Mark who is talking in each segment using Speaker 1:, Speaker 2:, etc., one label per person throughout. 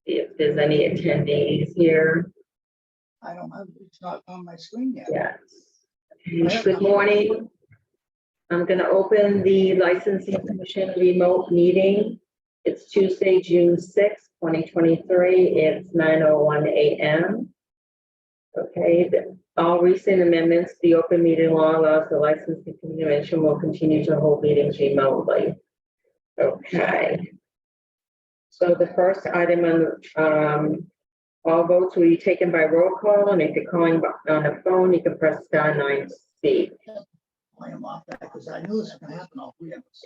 Speaker 1: See if there's any attendees here.
Speaker 2: I don't have, it's not on my screen yet.
Speaker 1: Yes. Good morning. I'm going to open the Licensing Commission remote meeting. It's Tuesday, June 6th, 2023. It's 9:01 a.m. Okay, all recent amendments to the open meeting law allows the Licensing Commission will continue to hold meetings remotely. Okay. So the first item on all votes will be taken by roll call, and if you're calling on a phone, you can press star 9 to speak.
Speaker 2: I am off that because I knew this was gonna happen all 3 of us.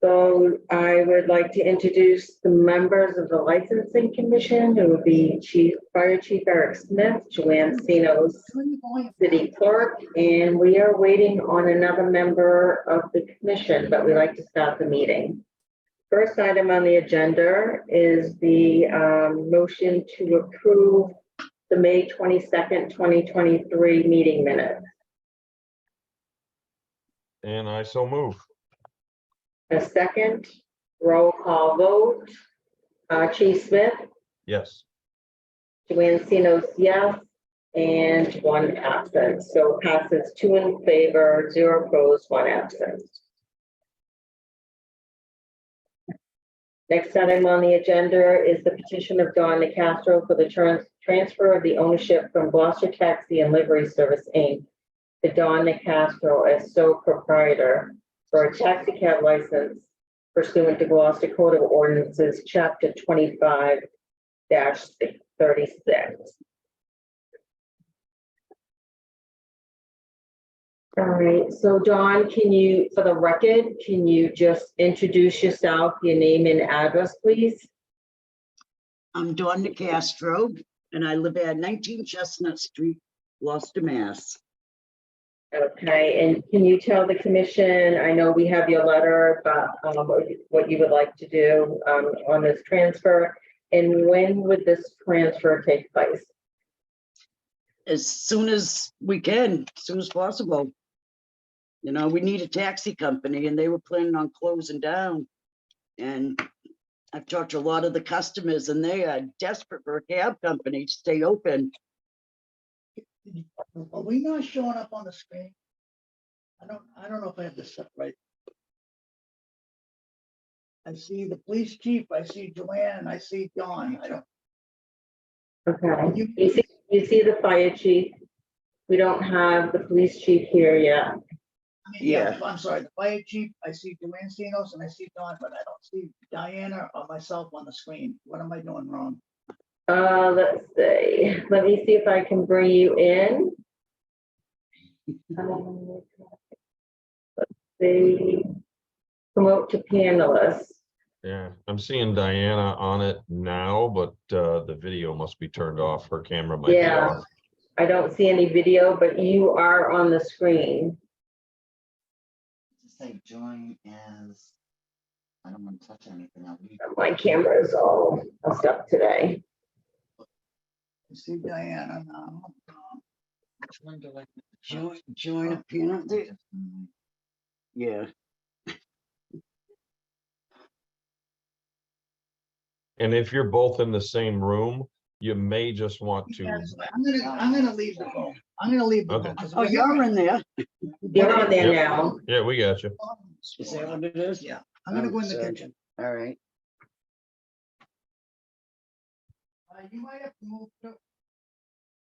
Speaker 1: So I would like to introduce the members of the Licensing Commission. It would be Fire Chief Eric Smith, Joanne Sinos, City Clerk, and we are waiting on another member of the commission, but we'd like to start the meeting. First item on the agenda is the motion to approve the May 22nd, 2023 meeting minutes.
Speaker 3: And I so move.
Speaker 1: A second, roll call vote. Chief Smith,
Speaker 3: Yes.
Speaker 1: Joanne Sinos, yes, and 1 absent. So passes 2 in favor, 0 opposed, 1 absent. Next item on the agenda is the petition of Don Nicastro for the transfer of the ownership from Gloucester Taxi and Livery Service, Inc. to Don Nicastro as sole proprietor for a taxi cab license pursuant to Gloucester Code of Ordinances, Chapter 25-36. All right, so Don, can you, for the record, can you just introduce yourself, your name and address, please?
Speaker 4: I'm Dawn Nicastro, and I live at 19 Chestnut Street, Gloucester, Mass.
Speaker 1: Okay, and can you tell the commission, I know we have your letter, but what you would like to do on this transfer, and when would this transfer take place?
Speaker 4: As soon as we can, as soon as possible. You know, we need a taxi company, and they were planning on closing down. And I've talked to a lot of the customers, and they are desperate for a cab company to stay open.
Speaker 2: Are we not showing up on the screen? I don't know if I have this stuff right. I see the police chief, I see Joanne, and I see Dawn. I don't.
Speaker 1: Okay, you see the fire chief. We don't have the police chief here yet.
Speaker 2: I mean, yeah, I'm sorry, the fire chief, I see Joanne Sinos and I see Dawn, but I don't see Diana or myself on the screen. What am I doing wrong?
Speaker 1: Let's see. Let me see if I can bring you in. Let's see. Promote to panelists.
Speaker 3: Yeah, I'm seeing Diana on it now, but the video must be turned off. Her camera might be off.
Speaker 1: I don't see any video, but you are on the screen.
Speaker 5: Just say join as, I don't want to touch anything.
Speaker 1: My camera is all messed up today.
Speaker 2: I see Diana now.
Speaker 4: Join a penalty. Yeah.
Speaker 3: And if you're both in the same room, you may just want to.
Speaker 2: Yes, I'm gonna leave the room. I'm gonna leave the
Speaker 3: Okay.
Speaker 2: room. 'cause
Speaker 4: Oh,
Speaker 2: we're
Speaker 4: you're in there.
Speaker 1: You're on there
Speaker 3: Yep.
Speaker 1: now.
Speaker 3: Yeah, we got you.
Speaker 4: Is that what it is?
Speaker 2: Yeah, I'm gonna go in the
Speaker 4: Sorry.
Speaker 2: kitchen.
Speaker 4: All right.
Speaker 2: You might have to move to.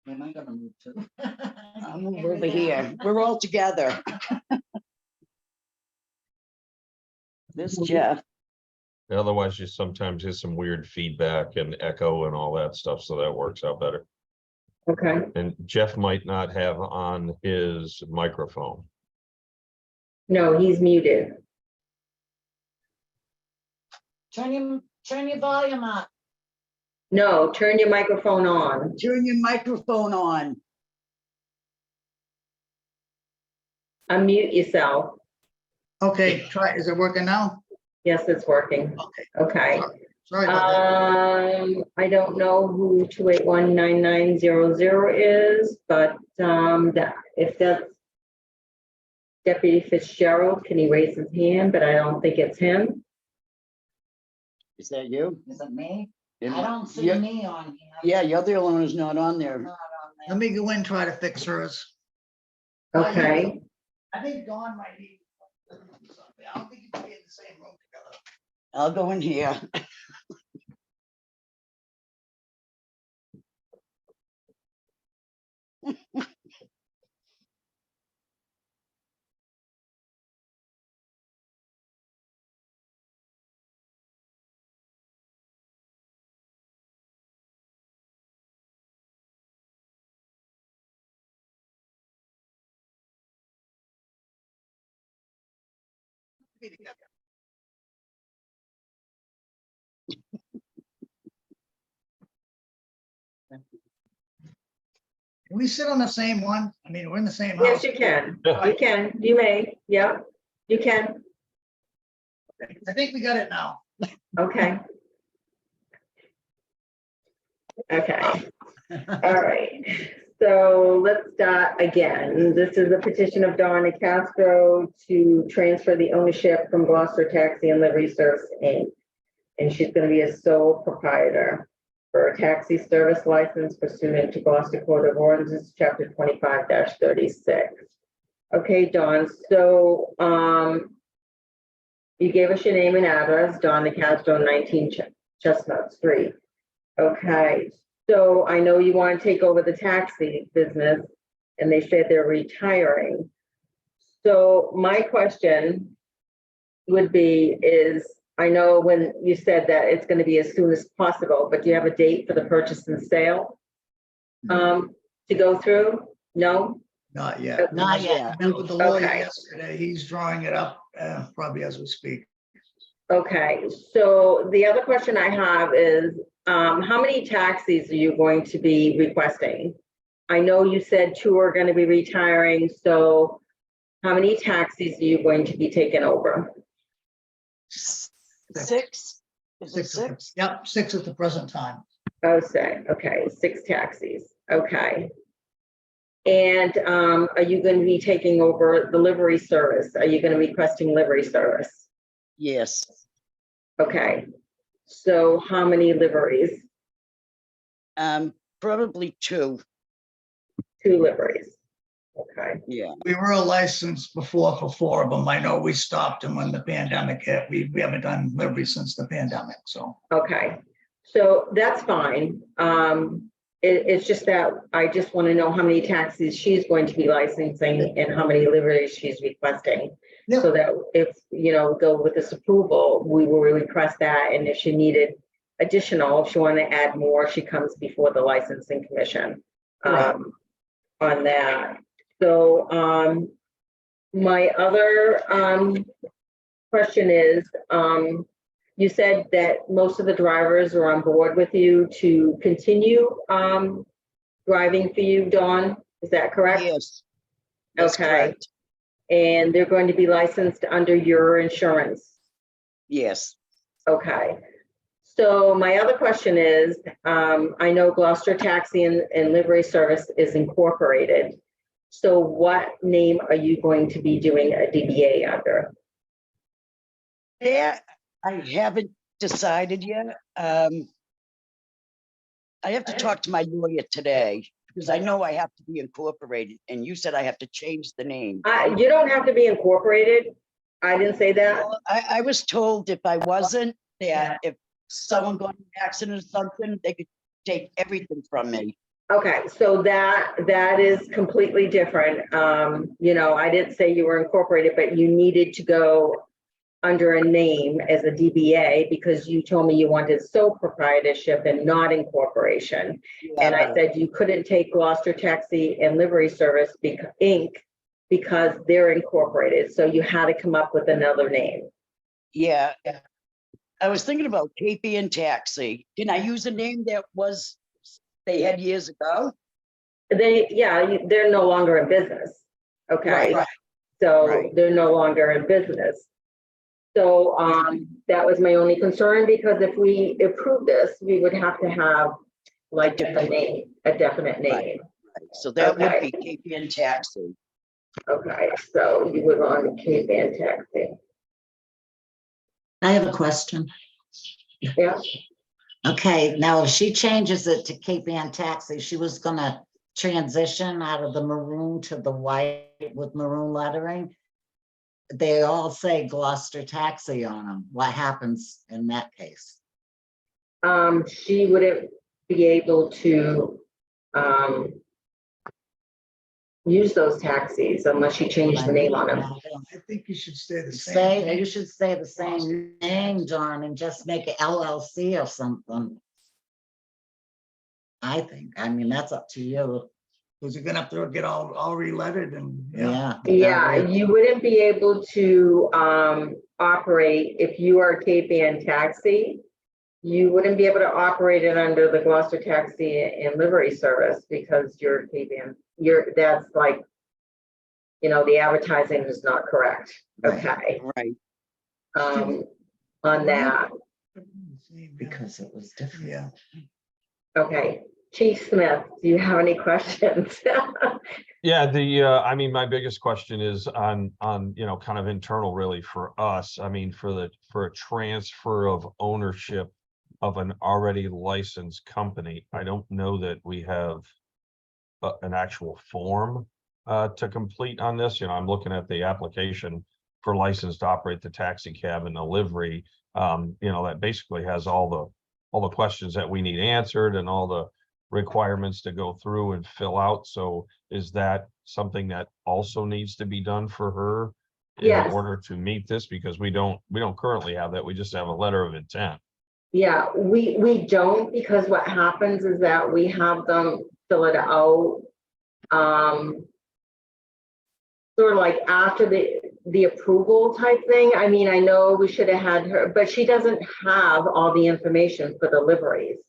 Speaker 5: Am I gonna move to?
Speaker 4: I'll move over here. We're all together. This Jeff.
Speaker 3: Otherwise, you sometimes get some weird feedback and echo and all that stuff, so that works out better.
Speaker 1: Okay.
Speaker 3: And Jeff might not have on his microphone.
Speaker 1: No, he's muted.
Speaker 6: Turn your volume up.
Speaker 1: No, turn your microphone on.
Speaker 4: Turn your microphone on.
Speaker 1: Unmute yourself.
Speaker 2: Okay, try, is it working now?
Speaker 1: Yes, it's working.
Speaker 2: Okay.
Speaker 1: Okay.
Speaker 2: Sorry about that.
Speaker 1: I don't know who 2819900 is, but if that's Deputy Fitzgerald, can he raise his hand? But I don't think it's him.
Speaker 4: Is that you?
Speaker 5: Is it me?
Speaker 4: It
Speaker 6: I
Speaker 4: mi-
Speaker 6: don't see
Speaker 4: yeah,
Speaker 6: me on here.
Speaker 4: Yeah, your other one is not on there.
Speaker 6: Not on
Speaker 2: Let
Speaker 6: there.
Speaker 2: me go in, and try to fix hers.
Speaker 1: Okay,
Speaker 2: I think Dawn might need. something. I don't think you can be in the same room together.
Speaker 4: I'll go in here.
Speaker 2: Be together. Can we sit on the same one? I mean, we're in the same
Speaker 1: yes,
Speaker 2: house.
Speaker 1: you can,
Speaker 3: Yeah.
Speaker 1: you can, you may, yeah, you can,
Speaker 2: I think we got it now.
Speaker 1: okay. Okay, all right, so let's start again. This is a petition of Donna Castro to transfer the ownership from Gloucester Taxi and Livery Service Inc. And she's gonna be a sole proprietor for a taxi service license pursuant to Gloucester Code of Ordinances, chapter 25-36. Okay, Dawn, so, you gave us your name and address, Donna Castro, 19 Chestnut Street. Okay, so I know you want to take over the taxi business and they said they're retiring. So my question would be is, I know when you said that it's going to be as soon as possible, but do you have a date for the purchase and sale? To go through? No?
Speaker 2: Not yet.
Speaker 6: Not yet.
Speaker 2: Met with the lawyer
Speaker 1: Okay.
Speaker 2: yesterday. He's drawing it up, probably as we speak.
Speaker 1: Okay, so the other question I have is, how many taxis are you going to be requesting? I know you said 2 are going to be retiring, so how many taxis are you going to be taking over?
Speaker 4: 6? Is it 6?
Speaker 2: Yep, 6 at the present time.
Speaker 1: Oh, okay, 6 taxis, okay. And are you going to be taking over the livery service? Are you going to be requesting livery service?
Speaker 4: Yes.
Speaker 1: Okay, so how many liveries?
Speaker 4: Probably 2.
Speaker 1: 2 liveries, okay.
Speaker 4: Yeah.
Speaker 2: We were licensed before for 4 of them. I know we stopped them when the pandemic hit. We haven't done livery since the pandemic, so.
Speaker 1: Okay, so that's fine. It's just that I just want to know how many taxis she's going to be licensing and how many liveries she's requesting.
Speaker 2: Yeah.
Speaker 1: So that if, go with this approval, we will request that. And if she needed additional, if she wanted to add more, she comes before the licensing commission
Speaker 2: Correct.
Speaker 1: on that. So my other question is, you said that most of the drivers are on board with you to continue driving for you, Dawn. Is that correct?
Speaker 4: Yes. That's
Speaker 1: Okay.
Speaker 4: correct.
Speaker 1: And they're going to be licensed under your insurance.
Speaker 4: Yes.
Speaker 1: Okay. So my other question is, I know Gloucester Taxi and Livery Service is incorporated. So what name are you going to be doing a DBA under?
Speaker 4: Yeah, I haven't decided yet. I have to talk to my lawyer today because I know I have to be incorporated, and you said I have to change the name.
Speaker 1: You don't have to be incorporated. I didn't say that.
Speaker 4: Well, I was told if I wasn't, that if someone got in an accident or something, they could take everything from me.
Speaker 1: Okay, so that is completely different. I didn't say you were incorporated, but you needed to go under a name as a DBA because you told me you wanted sole proprietorship and not incorporation. And I said you couldn't take Gloucester Taxi and Livery Service Inc. because they're incorporated. So you had to come up with another name.
Speaker 4: Yeah. I was thinking about KPN Taxi. Can I use a name that they had years ago?
Speaker 1: They're no longer in business. Okay.
Speaker 4: Right.
Speaker 1: So
Speaker 4: Right.
Speaker 1: they're no longer in business. So that was my only concern because if we approve this, we would have to have like a definite name.
Speaker 4: So that would
Speaker 1: Okay.
Speaker 4: be KPN Taxi.
Speaker 1: Okay, so you would want to keep in taxi.
Speaker 7: I have a question.
Speaker 1: Yeah,
Speaker 5: Okay, now if she changes it to Cape Ann Taxi, she was gonna transition out of the maroon to the white with maroon lettering. They all say Gloucester Taxi on them. What happens in that case?
Speaker 1: she wouldn't be able to, use those taxis unless she changed the name on them.
Speaker 2: I think you should stay the same.
Speaker 5: Say, you should say the same name, John, and just make it LLC or something. I think, I mean, that's up to you.
Speaker 2: Was it gonna have to get all re-lettered and, yeah.
Speaker 5: Yeah.
Speaker 1: Yeah, you wouldn't be able to, operate if you are Cape Ann Taxi. You wouldn't be able to operate it under the Gloucester Taxi and Livery Service because you're Cape Ann, that's like, the advertising is not correct, okay,
Speaker 4: Right.
Speaker 1: on that,
Speaker 5: Because it was different.
Speaker 2: Yeah.
Speaker 1: okay. Chief Smith, do you have any questions?
Speaker 3: Yeah, I mean, my biggest question is on, kind of internal really for us. I mean, for a transfer of ownership of an already licensed company, I don't know that we have an actual form to complete on this. I'm looking at the application for license to operate the taxi cab and the livery. That basically has all the questions that we need answered and all the requirements to go through and fill out. So is that something that also needs to be done for her in
Speaker 1: Yes.
Speaker 3: order to meet this? Because we don't currently have that. We just have a letter of intent.
Speaker 1: Yeah, we don't, because what happens is that we have them fill it out. Sort of like after the approval type thing. I mean, I know we should have had her, but she doesn't have all the information for the liveries.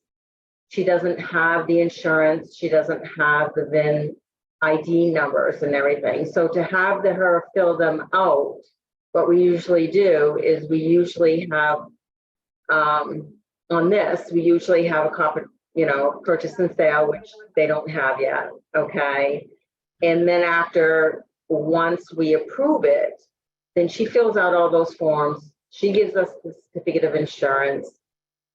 Speaker 1: She doesn't have the insurance, she doesn't have the VIN ID numbers and everything. So to have her fill them out, what we usually do is we usually have, on this, we usually have a copy, purchase and sale, which they don't have yet, okay? And then once we approve it, then she fills out all those forms. She gives us the certificate of insurance.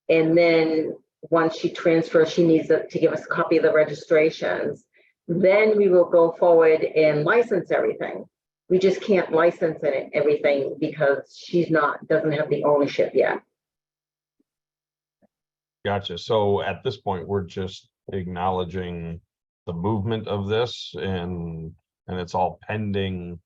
Speaker 1: And then once she transfers, she needs to give us a copy of the registrations. Then we will go forward and license everything. We just can't license everything because doesn't have the ownership yet.
Speaker 3: Gotcha. So at this point, we're just acknowledging the movement of this and it's all pending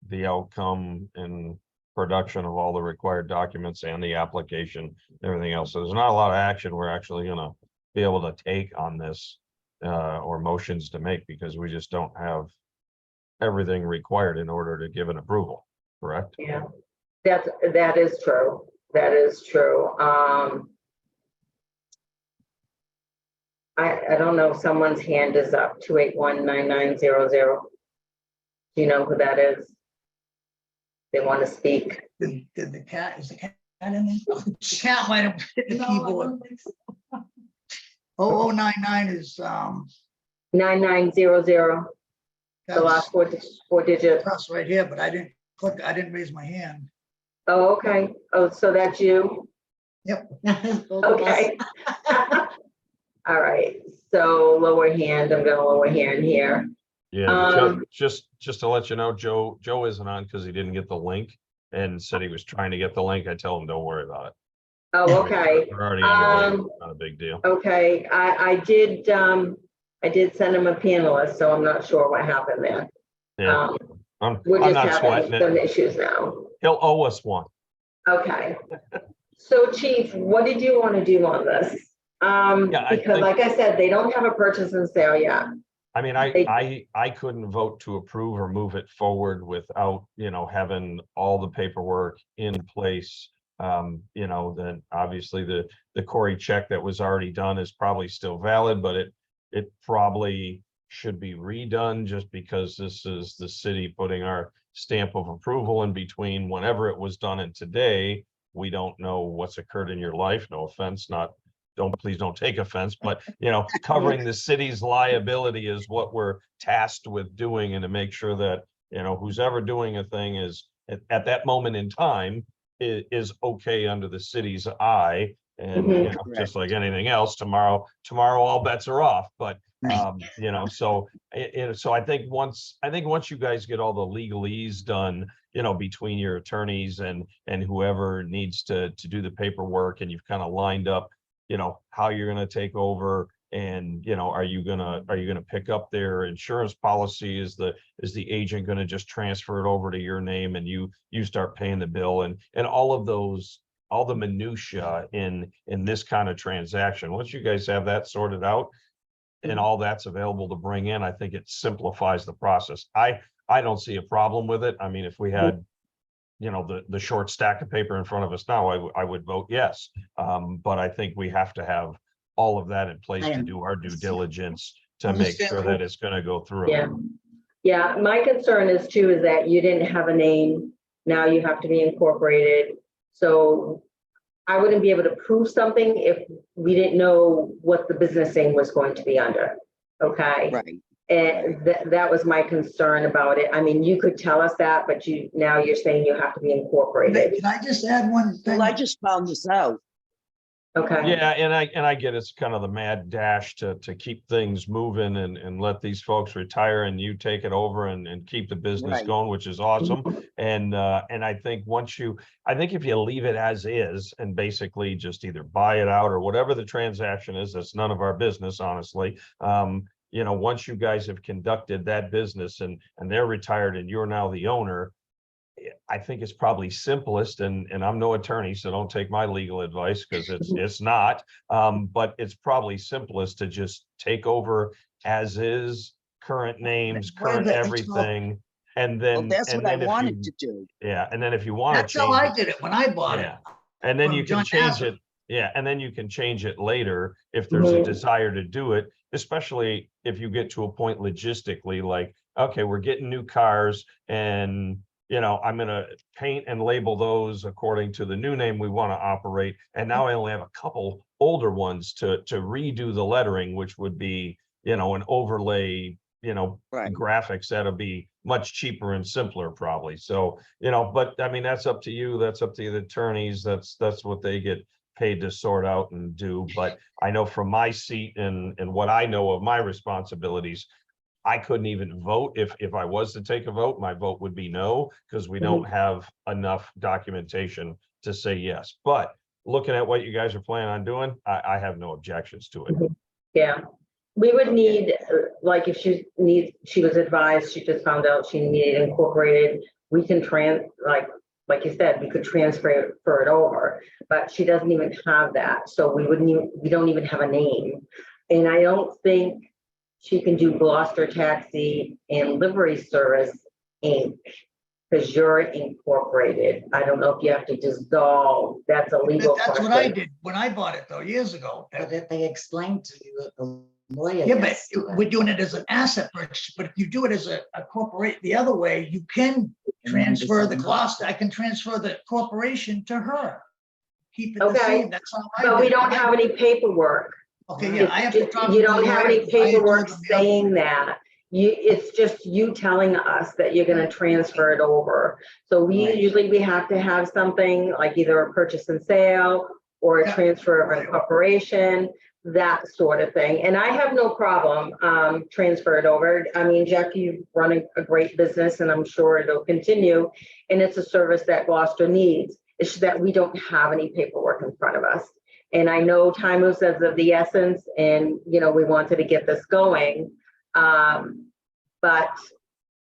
Speaker 3: the outcome and production of all the required documents and the application, everything else. So there's not a lot of action we're actually gonna be able to take on this or motions to make because we just don't have everything required in order to give an approval, correct?
Speaker 1: Yeah, that is true. That is true. I don't know, someone's hand is up, 281-9900. Do you know who that is? They want to speak.
Speaker 2: Did the cat, is the cat in there? The cat might have hit the keyboard. 0099 is,
Speaker 1: 9900, the
Speaker 2: that's
Speaker 1: last four digits.
Speaker 2: us right here, but I didn't click, I didn't raise my hand.
Speaker 1: Oh, okay. Oh, so that's you?
Speaker 5: Both of us.
Speaker 1: Okay. All right, so lower hand, I'm gonna lower hand here.
Speaker 3: Yeah, just to let you know, Joe isn't on because he didn't get the link and said he was trying to get the link. I tell him, don't worry about it.
Speaker 1: Oh, okay.
Speaker 3: We're already on, not a big deal.
Speaker 1: Okay, I did send him a panelist, so I'm not sure what happened there.
Speaker 3: Yeah, I'm
Speaker 1: We're just
Speaker 3: not
Speaker 1: having
Speaker 3: sweating
Speaker 1: some
Speaker 3: it.
Speaker 1: issues now.
Speaker 3: He'll owe us one.
Speaker 1: Okay. So Chief, what did you want to do on this?
Speaker 3: I
Speaker 1: Because
Speaker 3: think-
Speaker 1: like I said, they don't have a purchase and sale yet.
Speaker 3: I mean, I couldn't vote to approve or move it forward without, having all the paperwork in place. Then obviously the Cory check that was already done is probably still valid, but it probably should be redone just because this is the city putting our stamp of approval in between whenever it was done and today. We don't know what's occurred in your life. No offense, please don't take offense, but covering the city's liability is what we're tasked with doing, and to make sure that, who's ever doing a thing is at that moment in time is okay under the city's eye. And,
Speaker 1: Mhm.
Speaker 3: you know, just like anything else, tomorrow all bets are off, but, you know, so, so I think once you guys get all the legalese done, you know, between your attorneys and whoever needs to do the paperwork, and you've kind of lined up, you know, how you're gonna take over, and, you know, are you gonna pick up their insurance policy? Is the agent gonna just transfer it over to your name, and you start paying the bill, and all of those, all the minutia in this kind of transaction? Once you guys have that sorted out and all that's available to bring in, I think it simplifies the process. I don't see a problem with it. I mean, if we had, you know, the short stack of paper in front of us now, I would vote yes. But I think we have to have all of that in place to do our due diligence to make sure that it's gonna go through.
Speaker 1: Yeah. Yeah, my concern is too, is that you didn't have a name, now you have to be incorporated. So I wouldn't be able to prove something if we didn't know what the business name was going to be under, okay?
Speaker 4: Right.
Speaker 1: And that was my concern about it. I mean, you could tell us that, but now you're saying you have to be incorporated,
Speaker 2: Can I just add one thing?
Speaker 4: Well, I just found this out.
Speaker 1: okay?
Speaker 3: Yeah, and I get it's kind of the mad dash to keep things moving and let these folks retire and you take it over and keep the business
Speaker 4: Right.
Speaker 3: going, which is awesome. And I think if you leave it as is and basically just either buy it out or whatever the transaction is, that's none of our business, honestly. You know, once you guys have conducted that business and they're retired and you're now the owner, I think it's probably simplest, and I'm no attorney, so don't take my legal advice, because it's not. But it's probably simplest to just take over as is, current names, current everything, and
Speaker 4: Well,
Speaker 3: then
Speaker 4: that's what I
Speaker 3: if
Speaker 4: wanted
Speaker 3: you,
Speaker 4: to do.
Speaker 3: yeah, and then if you want to
Speaker 2: That's how
Speaker 3: change
Speaker 2: I
Speaker 3: it,
Speaker 2: did it when I bought it.
Speaker 3: yeah, and then
Speaker 2: from
Speaker 3: you can
Speaker 2: John
Speaker 3: change
Speaker 2: Nazareth.
Speaker 3: it. Yeah, and then you can change it later if there's a
Speaker 1: Mhm.
Speaker 3: desire to do it, especially if you get to a point logistically, like, okay, we're getting new cars, and, you know, I'm gonna paint and label those according to the new name we want to operate. And now I only have a couple older ones to redo the lettering, which would be, you know, an overlay, you know,
Speaker 4: Right.
Speaker 3: graphics that'll be much cheaper and simpler probably. So, you know, but I mean, that's up to you. That's up to the attorneys. That's what they get paid to sort out and do. But I know from my seat and what I know of my responsibilities, I couldn't even vote. If I was to take a vote, my vote would be no, because we don't have enough documentation to say yes. But looking at what you guys are planning on doing, I have no objections to it.
Speaker 1: Yeah, we would need, like, if she was advised, she just found out she needed incorporated, we can like you said, we could transfer it over, but she doesn't even have that, so we don't even have a name. And I don't think she can do Gloucester Taxi and Livery Service Inc. because you're incorporated. I don't know if you have to dissolve, that's a legal
Speaker 2: That's
Speaker 1: question.
Speaker 2: what I did when I bought it though, years ago.
Speaker 5: But if they explained to you, the lawyer.
Speaker 2: Yeah, but
Speaker 5: gets to
Speaker 2: we're doing it as an asset purchase, but if you do it as a corporate, the other way, you can transfer the Gloucester, I can transfer the corporation to her. Keep it the
Speaker 1: Okay,
Speaker 2: same, that's how I did it.
Speaker 1: But we don't have any paperwork.
Speaker 2: Okay, yeah, I have to talk.
Speaker 1: You
Speaker 2: to
Speaker 1: don't
Speaker 2: the
Speaker 1: have
Speaker 2: lawyer,
Speaker 1: any
Speaker 2: because I had told
Speaker 1: paperwork
Speaker 2: them the other
Speaker 1: saying
Speaker 2: way.
Speaker 1: that. It's just you telling us that you're gonna transfer it over. So
Speaker 5: Right.
Speaker 1: usually we have to have something like either a purchase and sale or a
Speaker 2: Yeah.
Speaker 1: transfer of incorporation, that sort of thing. And I have no problem, transfer it over. I mean, Jeff, you've run a great business and I'm sure it'll continue. And it's a service that Gloucester needs. It's just that we don't have any paperwork in front of us. And I know time moves as of the essence and, you know, we wanted to get this going. But,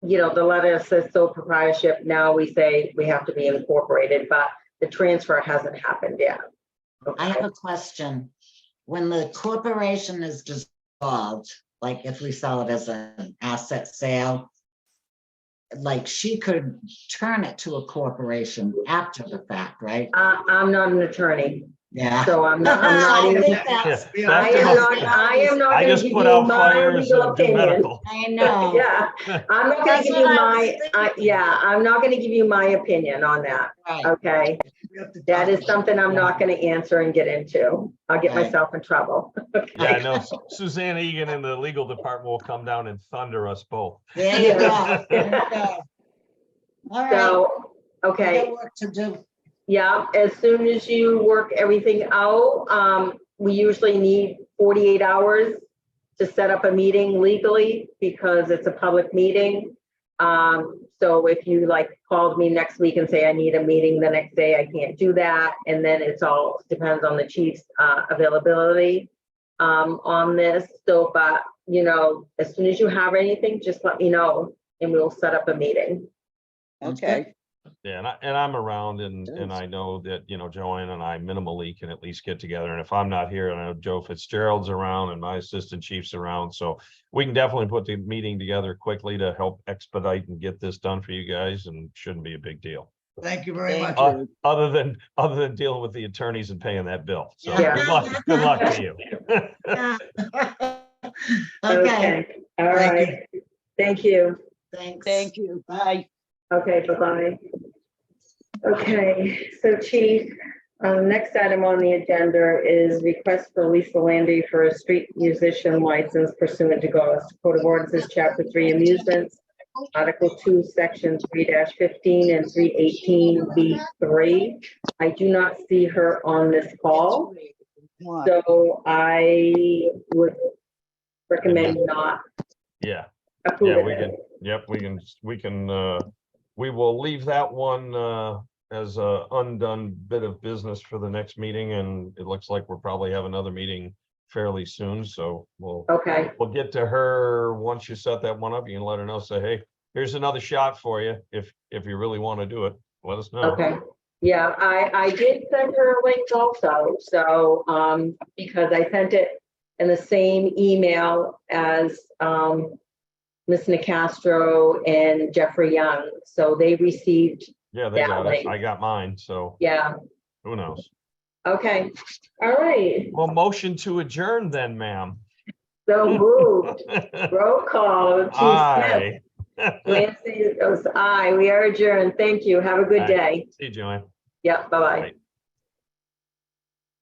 Speaker 1: you know, the letter says sole proprietorship. Now we say we have to be incorporated, but the transfer hasn't happened yet.
Speaker 5: I have a question. When the corporation is dissolved, like if we sell it as an asset sale, like she could turn it to a corporation after the fact, right?
Speaker 1: I'm not an attorney,
Speaker 5: Yeah.
Speaker 1: so I'm not
Speaker 5: I
Speaker 1: even.
Speaker 5: think that's-
Speaker 3: Yeah,
Speaker 1: I
Speaker 3: that's
Speaker 1: am
Speaker 3: enough.
Speaker 1: not
Speaker 3: I
Speaker 1: gonna
Speaker 3: just
Speaker 1: give
Speaker 3: put
Speaker 1: you
Speaker 3: out
Speaker 1: my
Speaker 3: fires
Speaker 1: legal
Speaker 3: and do
Speaker 1: opinion.
Speaker 3: medical.
Speaker 5: I know.
Speaker 1: Yeah, I'm not gonna
Speaker 5: That's
Speaker 1: give you
Speaker 5: what I was
Speaker 1: my,
Speaker 5: thinking.
Speaker 1: yeah, I'm not gonna give you my opinion on that,
Speaker 5: Right.
Speaker 1: okay?
Speaker 2: We have to
Speaker 1: That
Speaker 2: talk
Speaker 1: is
Speaker 2: to
Speaker 1: something I'm
Speaker 2: them.
Speaker 1: not gonna answer and get into. I'll get
Speaker 5: Right.
Speaker 1: myself in trouble.
Speaker 3: Yeah, I know Suzanne Egan in the legal department will come down and thunder us both.
Speaker 5: There you go. There you go. All right.
Speaker 1: So,
Speaker 5: We
Speaker 1: okay,
Speaker 5: got work to do.
Speaker 1: Yeah, as soon as you work everything out, we usually need 48 hours to set up a meeting legally because it's a public meeting. So if you like called me next week and say I need a meeting the next day, I can't do that. And then it's all depends on the chief's availability on this. So, but you know, as soon as you have anything, just let me know and we'll set up a meeting.
Speaker 5: Sounds good.
Speaker 4: Okay,
Speaker 3: Yeah, and I'm around and
Speaker 4: Yes.
Speaker 3: I know that, you know, Joanne and I minimally can at least get together. And if I'm not here, I know Joe Fitzgerald's around and my assistant chief's around. So we can definitely put the meeting together quickly to help expedite and get this done for you guys and shouldn't be a big deal.
Speaker 2: Thank you very
Speaker 5: Thank
Speaker 2: much.
Speaker 4: you.
Speaker 3: Other than dealing with the attorneys and paying that bill. So
Speaker 1: Yeah.
Speaker 3: good luck to you.
Speaker 5: Okay,
Speaker 1: All
Speaker 2: Thank
Speaker 1: right. Thank you.
Speaker 5: thanks.
Speaker 4: Thank you. Bye.
Speaker 1: Okay, bye-bye. Okay, so Chief, next item on the agenda is request for Lisa Landy for a street musician license pursuant to Code of Ordinances, Chapter 3 Amusements, Article 2, Section 3-15 and 318B3. I do not see her on this call,
Speaker 4: Why?
Speaker 1: so I would recommend not
Speaker 3: Yeah.
Speaker 1: approving
Speaker 3: we
Speaker 1: it.
Speaker 3: can, yep, we will leave that one, as a undone bit of business for the next meeting, and it looks like we'll probably have another meeting fairly soon, so
Speaker 1: Okay,
Speaker 3: we'll get to her once you set that one up. You can let her know, say, hey, here's another shot for you. If you really want to do it, let us know.
Speaker 1: okay. Yeah, I did send her a link also, so, because I sent it in the same email as, Ms. Nicastro and Jeffrey Young, so they received,
Speaker 3: Yeah, they
Speaker 1: that
Speaker 3: got it.
Speaker 1: link.
Speaker 3: I got mine, so
Speaker 1: yeah,
Speaker 3: who knows?
Speaker 1: okay, all right,
Speaker 3: Well, motion to adjourn then, ma'am.
Speaker 1: so moved, roll call, Chief Smith.
Speaker 3: Aye.
Speaker 1: Lancy goes aye, we are adjourned, thank you, have a good
Speaker 3: Aye.
Speaker 1: day.
Speaker 3: See you, Joanne.
Speaker 1: Yep, bye-bye.
Speaker 3: Bye.